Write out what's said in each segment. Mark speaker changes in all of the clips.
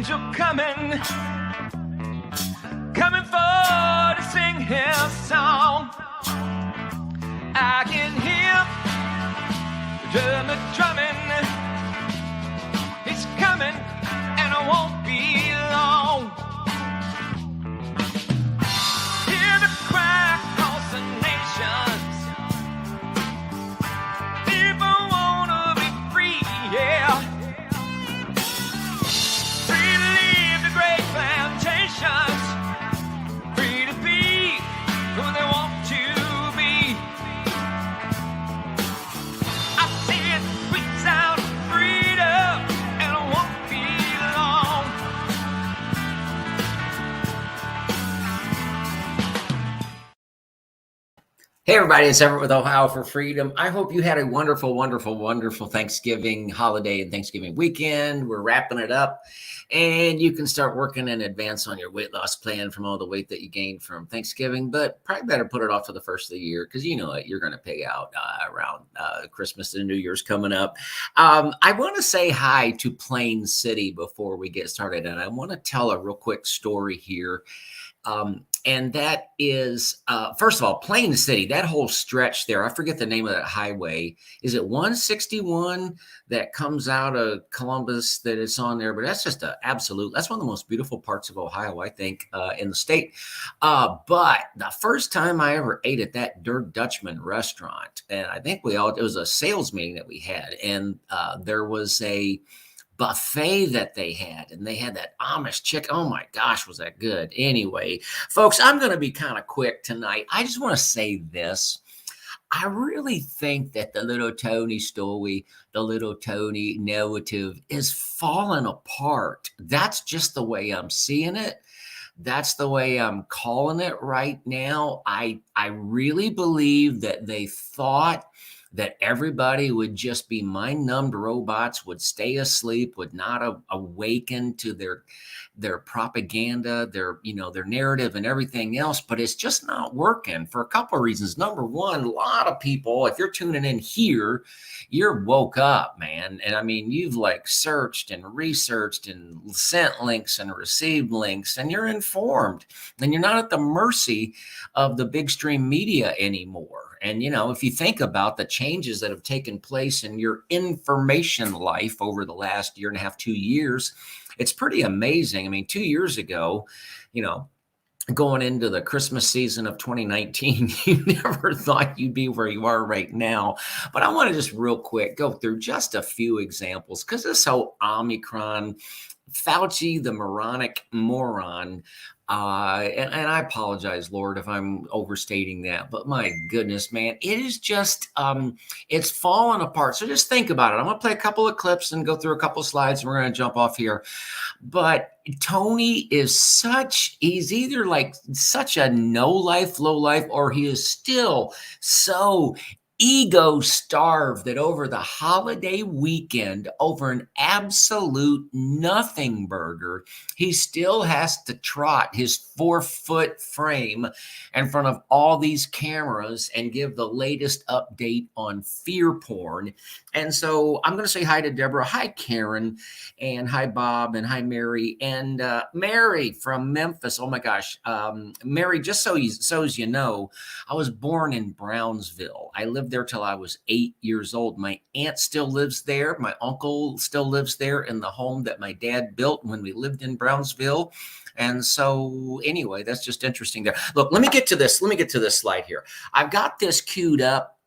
Speaker 1: angel coming for to sing his song. I can hear the drummer drumming. He's coming, and it won't be long. Hear the cry across the nations. People wanna be free, yeah. Free to leave the great plantations. Free to be who they want to be. I see it reach out freedom, and it won't be long.
Speaker 2: Hey everybody, it's Everett with Ohio for Freedom. I hope you had a wonderful, wonderful, wonderful Thanksgiving holiday and Thanksgiving weekend. We're wrapping it up, and you can start working in advance on your weight loss plan from all the weight that you gained from Thanksgiving, but probably better put it off to the first of the year because you know it, you're going to pay out around Christmas and New Year's coming up. I want to say hi to Plain City before we get started, and I want to tell a real quick story here. And that is, first of all, Plain City, that whole stretch there, I forget the name of that highway. Is it 161 that comes out of Columbus that it's on there? But that's just that's one of the most beautiful parts of Ohio, I think, in the state. But the first time I ever ate at that Dirk Dutchman restaurant, and I think it was a sales meeting that we had, and there was a buffet that they had, and they had that Amish chicken. Oh my gosh, was that good? Anyway, folks, I'm going to be kind of quick tonight. I just want to say this. I really think that the little Tony story, the little Tony narrative is falling apart. That's just the way I'm seeing it. That's the way I'm calling it right now. I really believe that they thought that everybody would just be mind-numbed robots, would stay asleep, would not awaken to their propaganda, their narrative and everything else. But it's just not working for a couple of reasons. Number one, a lot of people, if you're tuning in here, you're woke up, man. And I mean, you've like searched and researched and sent links and received links, and you're informed, and you're not at the mercy of the big stream media anymore. And, if you think about the changes that have taken place in your information life over the last year and a half, 2 years, it's pretty amazing. I mean, 2 years ago, going into the Christmas season of 2019, you never thought you'd be where you are right now. But I want to just real quick go through just a few examples because this whole Omicron, Fauci, the moronic moron, and I apologize, Lord, if I'm overstating that, but my goodness, man, it is just, it's falling apart. So just think about it. I'm going to play a couple of clips and go through a couple of slides, and we're going to jump off here. But Tony is he's either like such a no life, low life, or he is still so ego starved that over the holiday weekend, over an absolute nothing burger, he still has to trot his 4-foot frame in front of all these cameras and give the latest update on fear porn. And so I'm going to say hi to Deborah, hi Karen, and hi Bob, and hi Mary, and Mary from Memphis. Oh my gosh, Mary, just so as you know, I was born in Brownsville. I lived there till I was 8 years old. My aunt still lives there. My uncle still lives there in the home that my dad built when we lived in Brownsville. And so anyway, that's just interesting there. Look, let me get to this. Let me get to this slide here. I've got this queued up.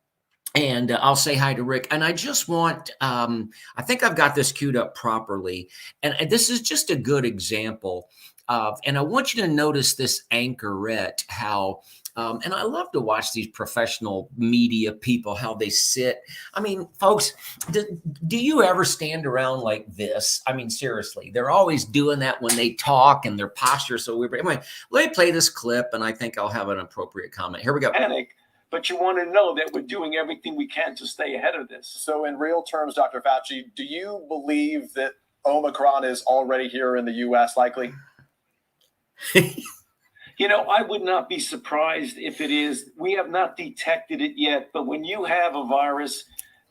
Speaker 2: And I'll say hi to Rick. And I just want, I think I've got this queued up properly. And this is just a good example of, and I want you to notice this anchorette, how, and I love to watch these professional media people, how they sit. I mean, folks, do you ever stand around like this? I mean, seriously, they're always doing that when they talk and their posture is so weird. Anyway, let me play this clip and I think I'll have an appropriate comment. Here we go.
Speaker 3: Panic. But you want to know that we're doing everything we can to stay ahead of this. So in real terms, Dr. Fauci, do you believe that Omicron is already here in the U.S. likely?
Speaker 4: I would not be surprised if it is. We have not detected it yet. But when you have a virus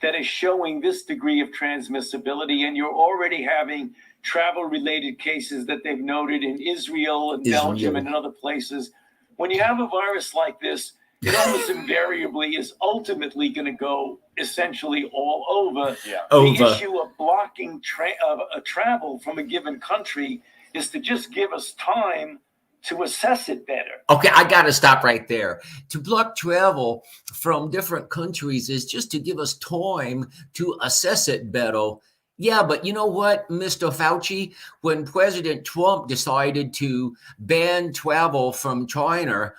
Speaker 4: that is showing this degree of transmissibility and you're already having travel-related cases that they've noted in Israel and Belgium and in other places. When you have a virus like this, it almost invariably is ultimately going to go essentially all over. The issue of blocking travel from a given country is to just give us time to assess it better.
Speaker 2: Okay, I got to stop right there. To block travel from different countries is just to give us time to assess it better. Yeah, but you know what, Mr. Fauci? When President Trump decided to ban travel from China,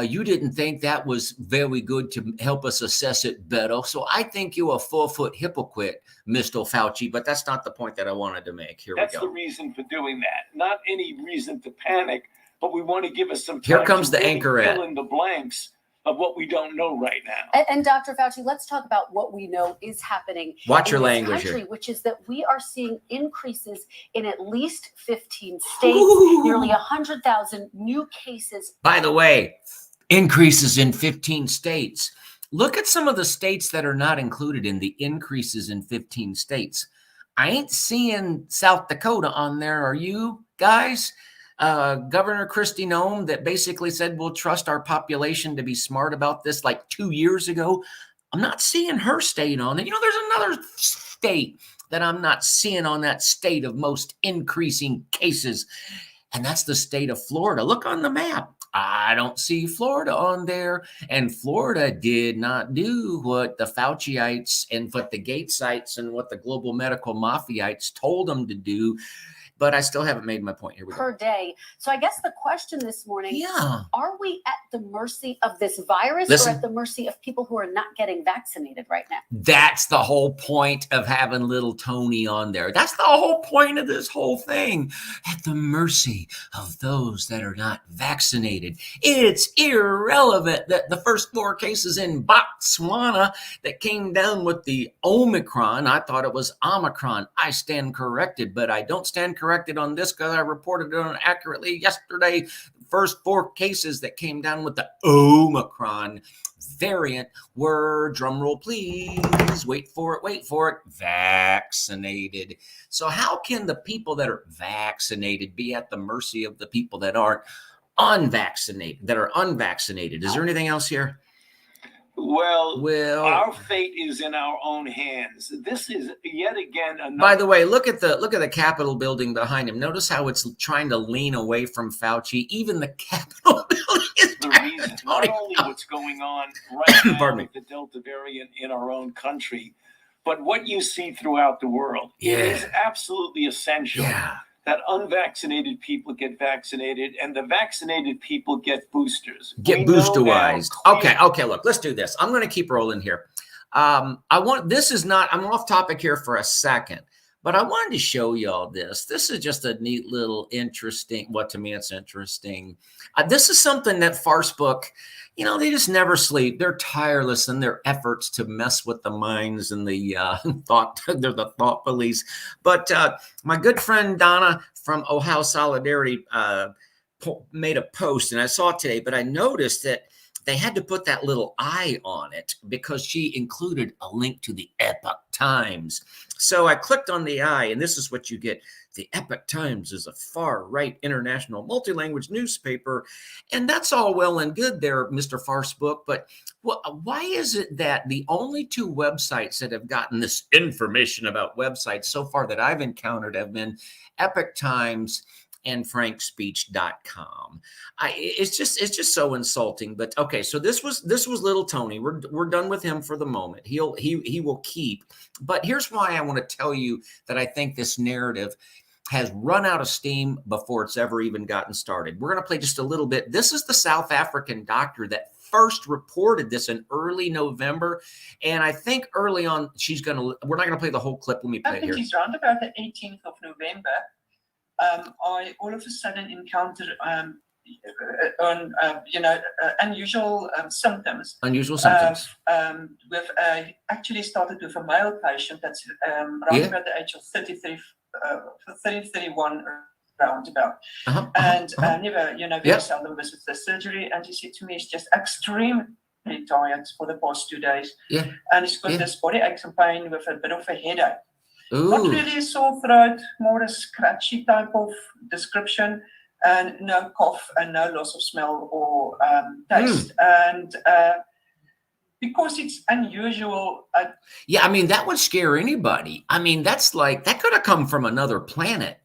Speaker 2: you didn't think that was very good to help us assess it better. So I think you're a 4-foot hypocrite, Mr. Fauci, but that's not the point that I wanted to make. Here we go.
Speaker 4: That's the reason for doing that. Not any reason to panic, but we want to give us some time
Speaker 2: Here comes
Speaker 4: to
Speaker 2: the anchor
Speaker 4: fill in the blanks of what we don't know right now.
Speaker 5: And Dr. Fauci, let's talk about what we know is happening
Speaker 2: Watch
Speaker 5: in
Speaker 2: your
Speaker 5: this
Speaker 2: language
Speaker 5: country,
Speaker 2: here.
Speaker 5: which is that we are seeing increases in at least 15 states, nearly 100,000 new cases.
Speaker 2: By the way, increases in 15 states. Look at some of the states that are not included in the increases in 15 states. I ain't seeing South Dakota on there. Are you guys? Governor Kristi Noem that basically said we'll trust our population to be smart about this like 2 years ago. I'm not seeing her state on it. You know, there's another state that I'm not seeing on that state of most increasing cases, and that's the state of Florida. Look on the map. I don't see Florida on there. And Florida did not do what the Fauciites and what the Gatesites and what the global medical mafiaites told them to do. But I still haven't made my point. Here we go.
Speaker 5: Per day. So I guess the question this morning, are we at the mercy of this virus or at the mercy of people who are not getting vaccinated right now?
Speaker 2: That's the whole point of having little Tony on there. That's the whole point of this whole thing. At the mercy of those that are not vaccinated. It's irrelevant that the first 4 cases in Botswana that came down with the Omicron, I thought it was Omicron. I stand corrected, but I don't stand corrected on this because I reported it on accurately yesterday. First 4 cases that came down with the Omicron variant were, drumroll please, wait for it, vaccinated. So how can the people that are vaccinated be at the mercy of the people that aren't unvaccinated, Is there anything else here?
Speaker 4: Well, our fate is in our own hands. This is yet again another.
Speaker 2: By the way, look at the Capitol building behind him. Notice how it's trying to lean away from Fauci. Even the Capitol building is
Speaker 4: the reason. Not only what's going on right now with the Delta variant in our own country, but what you see throughout the world. It is absolutely essential that unvaccinated people get vaccinated and the vaccinated people get boosters.
Speaker 2: Get boosterized. Okay, look, let's do this. I'm going to keep rolling here. I'm off topic here for a second, but I wanted to show y'all this. This is just a neat little interesting, to me it's interesting. This is something that Farcebook, they just never sleep. They're tireless in their efforts to mess with the minds and the thought. They're the thought police. But my good friend Donna from Ohio Solidarity made a post, and I saw it today, but I noticed that they had to put that little I on it because she included a link to the Epoch Times. So I clicked on the I, and this is what you get. The Epoch Times is a far-right international multi-language newspaper, and that's all well and good there, Mr. Farcebook, but why is it that the only 2 websites that have gotten this information about websites so far that I've encountered have been Epoch Times and frankspeech.com. It's just so insulting. But okay, so this was little Tony. We're done with him for the moment. He will keep. But here's why I want to tell you that I think this narrative has run out of steam before it's ever even gotten started. We're going to play just a little bit. This is the South African doctor that first reported this in early November. And I think early on, we're not going to play the whole clip. Let me play it here.
Speaker 6: I think it's around about the 18th of November. I all of a sudden encountered unusual symptoms.
Speaker 2: Unusual symptoms.
Speaker 6: I actually started with a male patient that's around about the age of 31 roundabout. And never, very seldom visits the surgery. And he said to me, he's just extremely tired for the past 2 days. And he's got this body aches and pain with a bit of a headache. Not really sore throat, more a scratchy type of description, and no cough and no loss of smell or taste. And because it's unusual.
Speaker 2: Yeah, I mean, that would scare anybody. I mean, that's like, that could have come from another planet.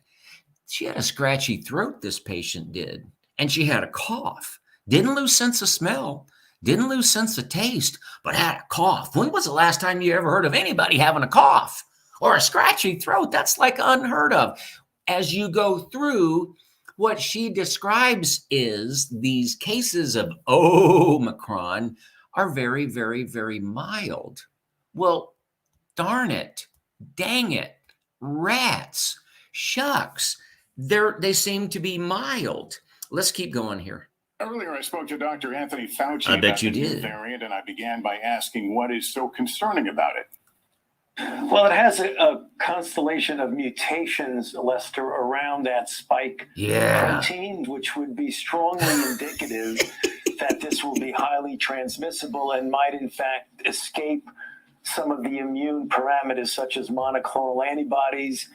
Speaker 2: She had a scratchy throat, this patient did. And she had a cough. Didn't lose sense of smell. Didn't lose sense of taste, but had a cough. When was the last time you ever heard of anybody having a cough or a scratchy throat? That's like unheard of. As you go through, what she describes is these cases of Omicron are very, very, very mild. Well, darn it, dang it, rats, shucks, they seem to be mild. Let's keep going here.
Speaker 7: Earlier, I spoke to Dr. Anthony Fauci
Speaker 2: about the
Speaker 7: new variant, and I began by asking what is so concerning about it.
Speaker 4: Well, it has a constellation of mutations, Lester, around that spike protein, which would be strongly indicative that this will be highly transmissible and might, in fact, escape some of the immune parameters, such as monoclonal antibodies.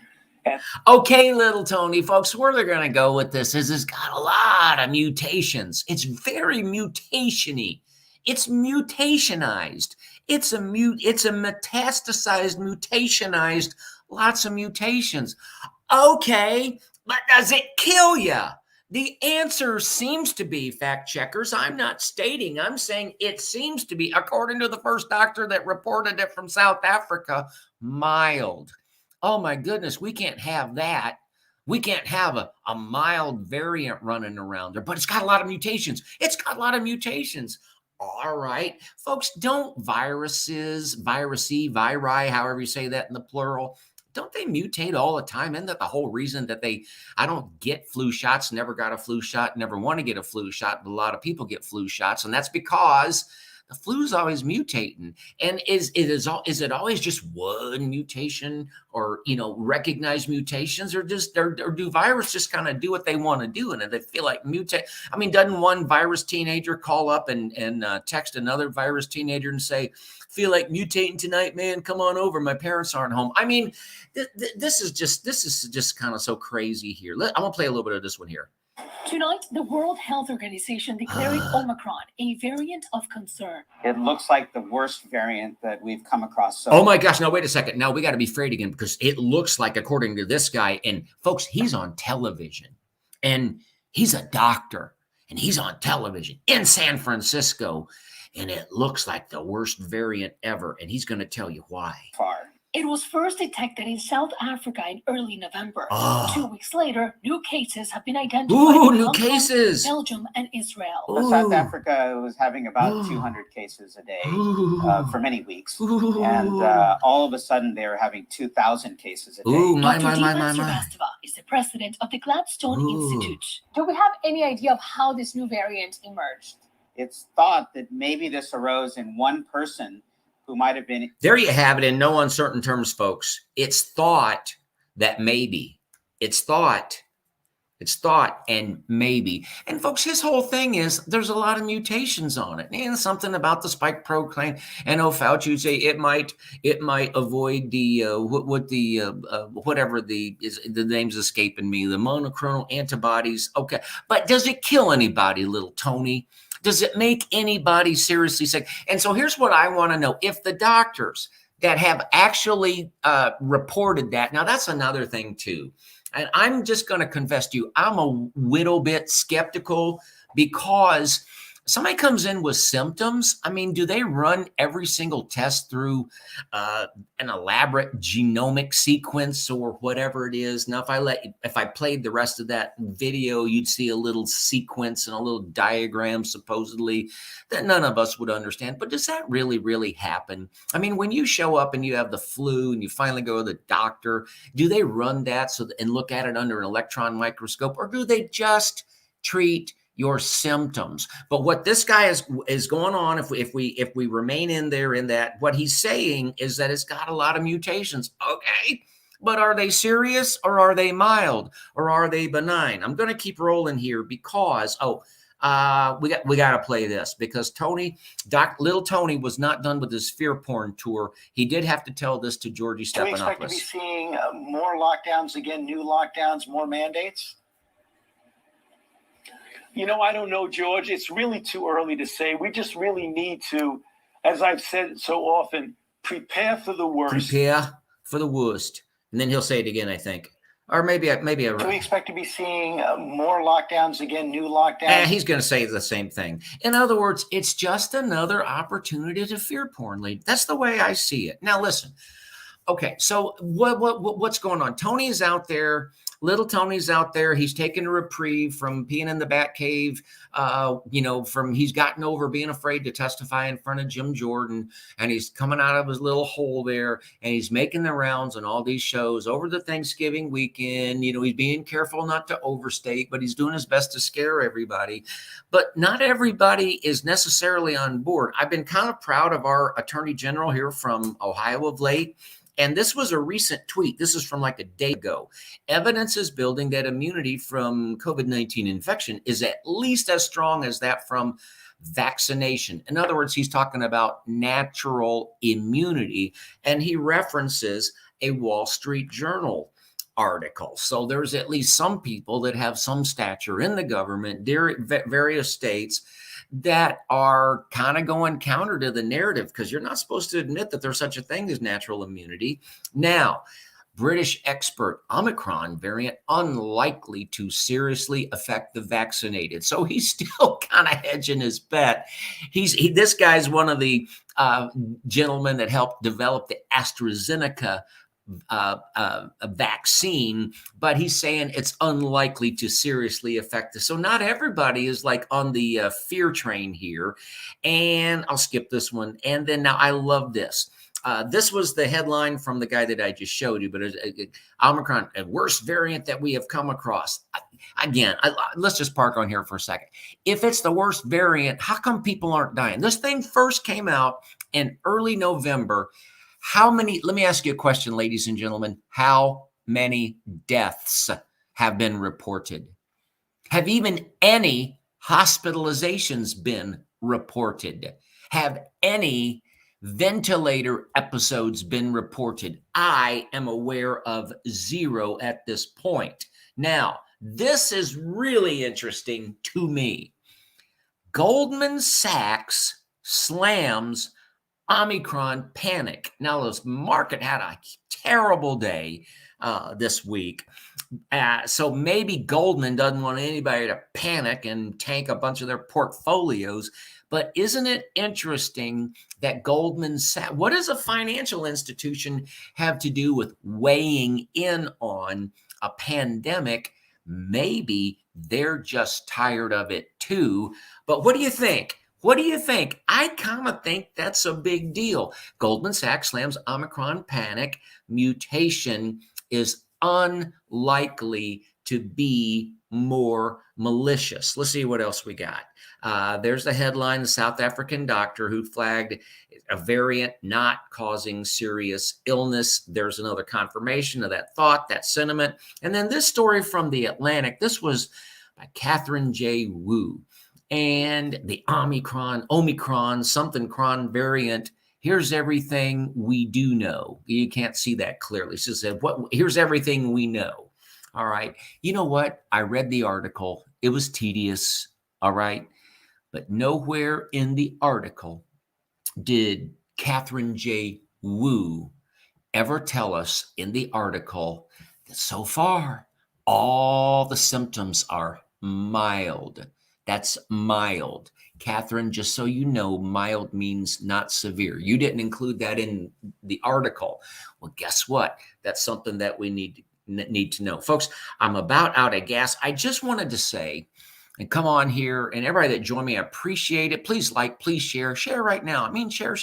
Speaker 2: Okay, little Tony, folks, where they're going to go with this is it's got a lot of mutations. It's very mutation-y. It's mutationized. It's a metastasized, mutationized, lots of mutations. Okay, but does it kill you? The answer seems to be, fact checkers, I'm not stating, I'm saying it seems to be, according to the first doctor that reported it from South Africa, mild. Oh my goodness, we can't have that. We can't have a mild variant running around there, but it's got a lot of mutations. It's got a lot of mutations. All right, folks, don't viruses, viri, however you say that in the plural, don't they mutate all the time? Isn't that the whole reason that I don't get flu shots, never got a flu shot, never want to get a flu shot, but a lot of people get flu shots, and that's because the flu is always mutating. And is it always just one mutation, or recognized mutations, or do viruses just kind of do what they want to do, and they feel like mutate? I mean, doesn't one virus teenager call up and text another virus teenager and say, "Feel like mutating tonight, man? Come on over. My parents aren't home." I mean, this is just kind of so crazy here. I'm gonna play a little bit of this one here.
Speaker 8: Tonight, the World Health Organization declaring Omicron a variant of concern.
Speaker 9: It looks like the worst variant that we've come across.
Speaker 2: Oh my gosh. Now, wait a second. Now we got to be afraid again, because it looks like, according to this guy, and folks, he's on television and he's a doctor and he's on television in San Francisco, and it looks like the worst variant ever. And he's going to tell you why.
Speaker 8: It was first detected in South Africa in early November. 2 weeks later, new cases have been identified in
Speaker 2: new cases.
Speaker 8: Belgium, and Israel.
Speaker 9: Well, South Africa was having about 200 cases a day for many weeks. And all of a sudden, they were having 2,000 cases a day.
Speaker 8: Dr. Dilan Srivastava is the president of the Gladstone Institute. Do we have any idea of how this new variant emerged?
Speaker 9: It's thought that maybe this arose in one person who might have been.
Speaker 2: There you have it in no uncertain terms, folks. It's thought that maybe. It's thought and maybe. And folks, his whole thing is there's a lot of mutations on it. And something about the spike protein. And Fauci would say it might avoid the whatever the name's escaping me, the monoclonal antibodies. Okay, but does it kill anybody, little Tony? Does it make anybody seriously sick? And so here's what I want to know. If the doctors that have actually reported that, now that's another thing too. And I'm just going to confess to you, I'm a little bit skeptical, because somebody comes in with symptoms. I mean, do they run every single test through an elaborate genomic sequence or whatever it is? Now, if I played the rest of that video, you'd see a little sequence and a little diagram, supposedly, that none of us would understand. But does that really, really happen? I mean, when you show up and you have the flu and you finally go to the doctor, do they run that and look at it under an electron microscope, or do they just treat your symptoms? But what this guy is going on, if we remain in that, what he's saying is that it's got a lot of mutations. Okay, but are they serious, or are they mild, or are they benign? I'm going to keep rolling here because we got to play this because little Tony was not done with his fear porn tour. He did have to tell this to Georgie Stephanopoulos.
Speaker 9: Do we expect to be seeing more lockdowns again, new lockdowns, more mandates?
Speaker 4: I don't know, George. It's really too early to say. We just really need to, as I've said so often, prepare for the worst.
Speaker 2: Prepare for the worst. And then he'll say it again, I think. Or maybe
Speaker 9: Do we expect to be seeing more lockdowns again, new lockdowns?
Speaker 2: He's going to say the same thing. In other words, it's just another opportunity to fear porn, lady. That's the way I see it. Now, listen. Okay, so what's going on? Tony's out there. Little Tony's out there. He's taking a reprieve from being in the Batcave. He's gotten over being afraid to testify in front of Jim Jordan, and he's coming out of his little hole there, and he's making the rounds on all these shows over the Thanksgiving weekend. He's being careful not to overstate, but he's doing his best to scare everybody. But not everybody is necessarily on board. I've been kind of proud of our Attorney General here from Ohio of late. And this was a recent tweet. This is from like a day ago. Evidence is building that immunity from COVID-19 infection is at least as strong as that from vaccination. In other words, he's talking about natural immunity, and he references a Wall Street Journal article. So there's at least some people that have some stature in the government, various states, that are kind of going counter to the narrative because you're not supposed to admit that there's such a thing as natural immunity. Now, British expert, Omicron variant unlikely to seriously affect the vaccinated. So he's still kind of hedging his bet. This guy's one of the gentlemen that helped develop the AstraZeneca a vaccine, but he's saying it's unlikely to seriously affect us. So not everybody is like on the fear train here. And I'll skip this one. And then now I love this. This was the headline from the guy that I just showed you, but Omicron, a worst variant that we have come across. Let's just park on here for a second. If it's the worst variant, how come people aren't dying? This thing first came out in early November. Let me ask you a question, ladies and gentlemen. How many deaths have been reported? Have even any hospitalizations been reported? Have any ventilator episodes been reported? I am aware of 0 at this point. Now, this is really interesting to me. Goldman Sachs slams Omicron panic. Now, this market had a terrible day this week. So maybe Goldman doesn't want anybody to panic and tank a bunch of their portfolios. But isn't it interesting that Goldman Sachs, what does a financial institution have to do with weighing in on a pandemic? Maybe they're just tired of it too. But what do you think? What do you think? I kind of think that's a big deal. Goldman Sachs slams Omicron panic. Mutation is unlikely to be more malicious. Let's see what else we got. There's the headline, the South African doctor who flagged a variant not causing serious illness. There's another confirmation of that thought, that sentiment. And then this story from The Atlantic. This was by Catherine J. Wu. And the Omicron, something cron variant. Here's everything we do know. You can't see that clearly. She said, here's everything we know. All right. You know what? I read the article. It was tedious. All right. But nowhere in the article did Catherine J. Wu ever tell us in the article that so far all the symptoms are mild. That's mild. Catherine, just so you know, mild means not severe. You didn't include that in the article. Well, guess what? That's something that we need to know. Folks, I'm about out of gas. I just wanted to say, and come on here, and everybody that joined me, I appreciate it. Please like, please share right now. I mean, share.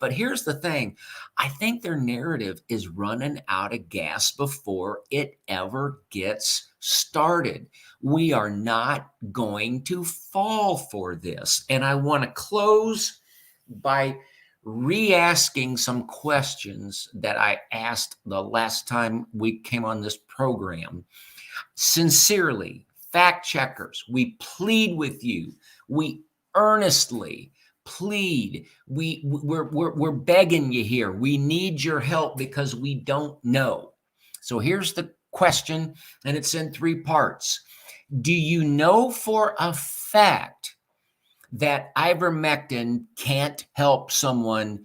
Speaker 2: But here's the thing. I think their narrative is running out of gas before it ever gets started. We are not going to fall for this. And I want to close by re-asking some questions that I asked the last time we came on this program. Sincerely, fact checkers, we plead with you. We earnestly plead. We're begging you here. We need your help because we don't know. So here's the question, and it's in 3 parts. Do you know for a fact that ivermectin can't help someone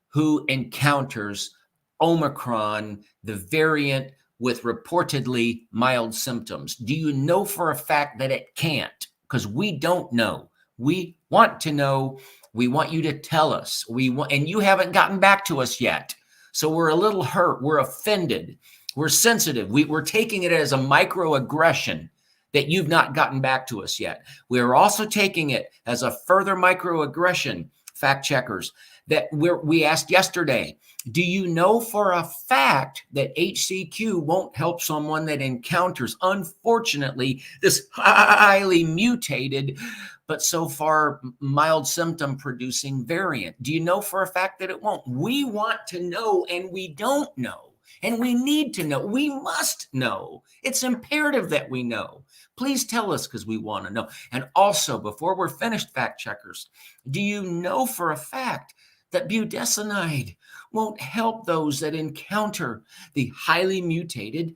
Speaker 2: who encounters Omicron, the variant with reportedly mild symptoms? Do you know for a fact that it can't? Because we don't know. We want to know. We want you to tell us. And you haven't gotten back to us yet. So we're a little hurt. We're offended. We're sensitive. We're taking it as a microaggression that you've not gotten back to us yet. We're also taking it as a further microaggression, fact checkers, that we asked yesterday, do you know for a fact that HCQ won't help someone that encounters, unfortunately, this highly mutated, but so far mild symptom producing variant? Do you know for a fact that it won't? We want to know, and we don't know. And we need to know. We must know. It's imperative that we know. Please tell us because we want to know. And also, before we're finished, fact checkers, do you know for a fact that budesonide won't help those that encounter the highly mutated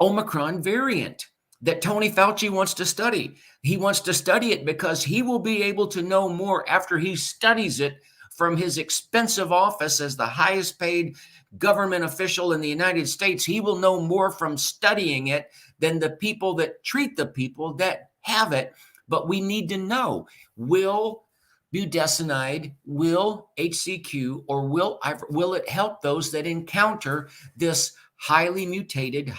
Speaker 2: Omicron variant that Tony Fauci wants to study? He wants to study it because he will be able to know more after he studies it from his expensive office as the highest paid government official in the United States. He will know more from studying it than the people that treat the people that have it. But we need to know, will budesonide, will HCQ, or will it help those that encounter this highly mutated,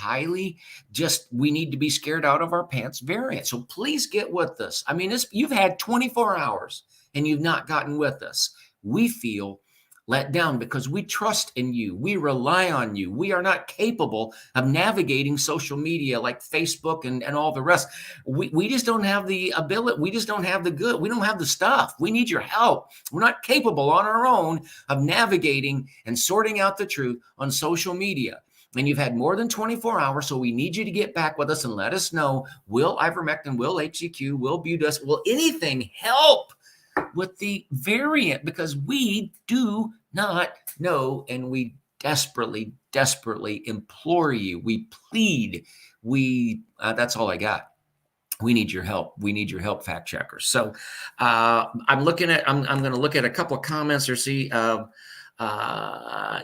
Speaker 2: we need to be scared out of our pants variant? So please get with us. I mean, you've had 24 hours and you've not gotten with us. We feel let down because we trust in you. We rely on you. We are not capable of navigating social media like Facebook and all the rest. We just don't have the ability. We just don't have we don't have the stuff. We need your help. We're not capable on our own of navigating and sorting out the truth on social media. And you've had more than 24 hours, so we need you to get back with us and let us know, will ivermectin, will HCQ, will budesonide, will anything help with the variant? Because we do not know, and we desperately implore you. We plead. That's all I got. We need your help. We need your help, fact checkers. So I'm going to look at a couple of comments or see.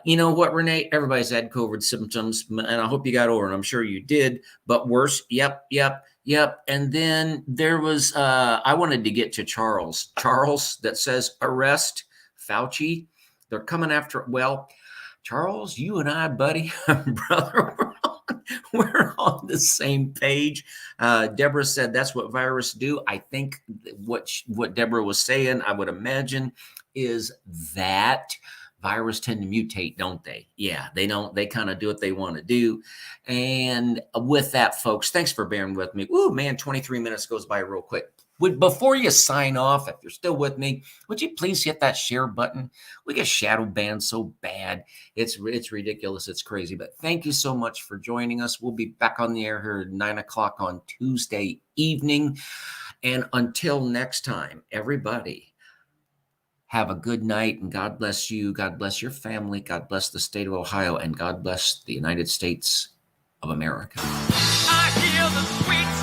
Speaker 2: You know what, Renee? Everybody's had COVID symptoms, and I hope you got over it. I'm sure you did, but worse. Yep. And then there was, I wanted to get to Charles that says, arrest Fauci. They're coming after, well, Charles, you and I, buddy, brother, we're on the same page. Deborah said that's what viruses do. I think what Deborah was saying, I would imagine, is that viruses tend to mutate, don't they? Yeah, they don't. They kind of do what they want to do. And with that, folks, thanks for bearing with me. Ooh, man, 23 minutes goes by real quick. Before you sign off, if you're still with me, would you please hit that share button? We get shadow banned so bad. It's ridiculous. It's crazy. But thank you so much for joining us. We'll be back on the air here at 9 o'clock on Tuesday evening. And until next time, everybody, have a good night, and God bless you. God bless your family. God bless the state of Ohio, and God bless the United States of America.
Speaker 1: I hear the sweet